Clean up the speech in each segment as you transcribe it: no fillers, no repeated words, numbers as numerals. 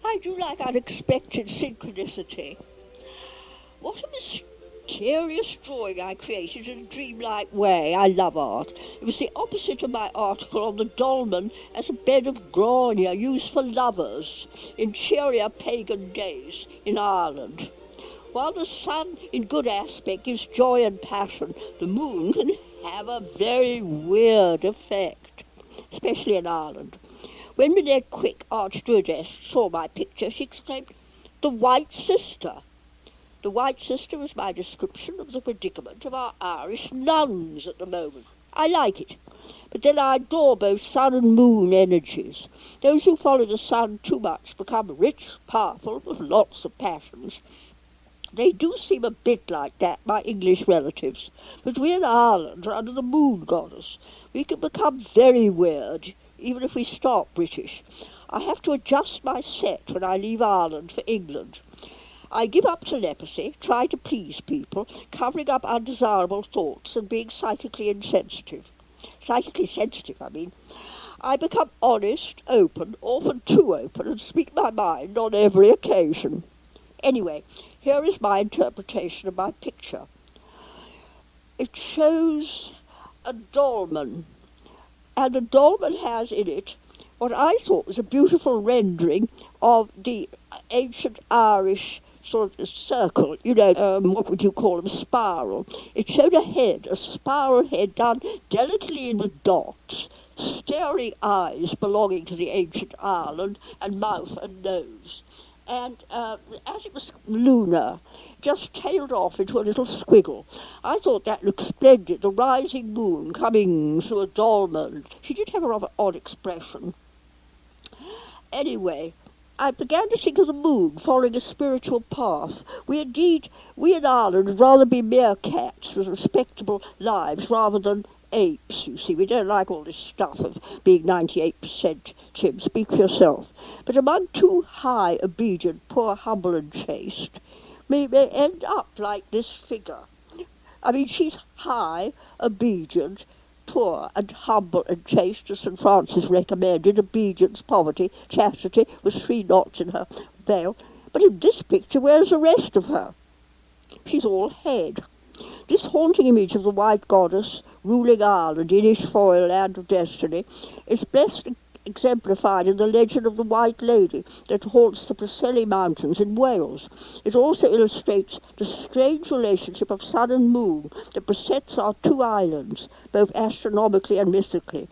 I do like unexpected synchronicity. What a mysterious drawing I created in a dreamlike way. I love art. It was the opposite of my article on the dolmen as a bed of Grania used for lovers in cheerier pagan days in Ireland. While the sun in good aspect gives joy and passion, the moon can have a very weird effect, especially in Ireland. When Minette Quick, Archduchess, saw my picture, she exclaimed, "The White Sister." The White Sister was my description of the predicament of our Irish nuns at the moment. I like it, but then I adore both sun and moon energies. Those who follow the sun too much become rich, powerful, with lots of passions. They do seem a bit like that, my English relatives, but we in Ireland are under the moon goddess. We can become very weird, even if we stop British. I have to adjust my set when I leave Ireland for England. I give up telepathy, try to please people, covering up undesirable thoughts and being psychically insensitive. Psychically sensitive, I mean. I become honest, open, often too open, and speak my mind on every occasion. Anyway, here is my interpretation of my picture. It shows a dolmen, and the dolmen has in it what I thought was a beautiful rendering of the ancient Irish sort of circle, what would you call them, spiral. It showed a head, a spiral head done delicately in with dots, staring eyes belonging to the ancient Ireland, and mouth and nose. And as it was lunar, just tailed off into a little squiggle. I thought that looked splendid, the rising moon coming through a dolmen. She did have a rather odd expression. Anyway, I began to think of the moon following a spiritual path. We in Ireland would rather be meerkats with respectable lives rather than apes, you see. We don't like all this stuff of being 98% Jim. Speak for yourself. But among too high, obedient, poor, humble and chaste, we may end up like this figure. I mean, she's high, obedient, poor and humble and chaste, as St. Francis recommended, obedience, poverty, chastity, with 3 knots in her veil. But in this picture, where's the rest of her? She's all head. This haunting image of the white goddess ruling Ireland, Inishfoil, land of destiny, is best exemplified in the legend of the White Lady that haunts the Preseli Mountains in Wales. It also illustrates the strange relationship of sun and moon that besets our 2 islands, both astronomically and mystically.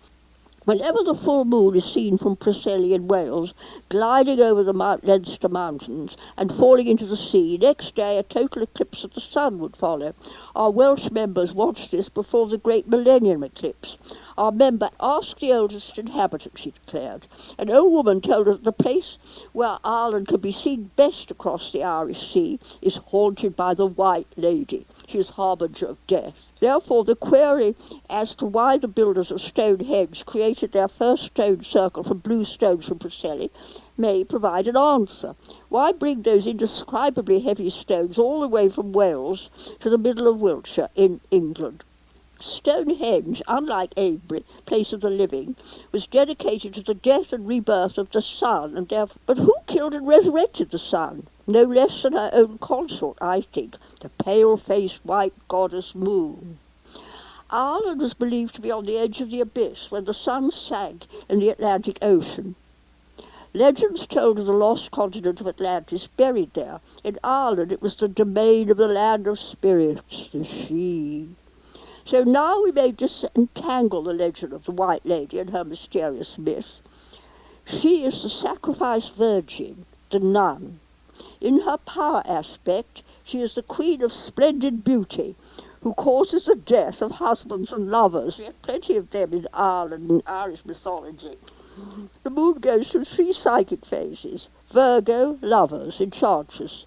Whenever the full moon is seen from Preseli in Wales, gliding over the Leinster Mountains and falling into the sea, next day a total eclipse of the sun would follow. Our Welsh members watched this before the great millennium eclipse. Our member asked the oldest inhabitant, she declared. An old woman told us that the place where Ireland can be seen best across the Irish Sea is haunted by the White Lady. She is harbinger of death. Therefore, the query as to why the builders of Stonehenge created their first stone circle from blue stones from Preseli may provide an answer. Why bring those indescribably heavy stones all the way from Wales to the middle of Wiltshire in England? Stonehenge, unlike Avebury, place of the living, was dedicated to the death and rebirth of the sun, and therefore, but who killed and resurrected the sun? No less than her own consort, I think, the pale-faced white goddess Moon. Ireland was believed to be on the edge of the abyss when the sun sank in the Atlantic Ocean. Legends told of the lost continent of Atlantis buried there. In Ireland it was the domain of the land of spirits, the She. So now we may disentangle the legend of the White Lady and her mysterious myth. She is the sacrificed virgin, the nun. In her power aspect, she is the queen of splendid beauty, who causes the death of husbands and lovers. We have plenty of them in Ireland, in Irish mythology. The moon goes through 3 psychic phases: Virgo, lovers, enchantress;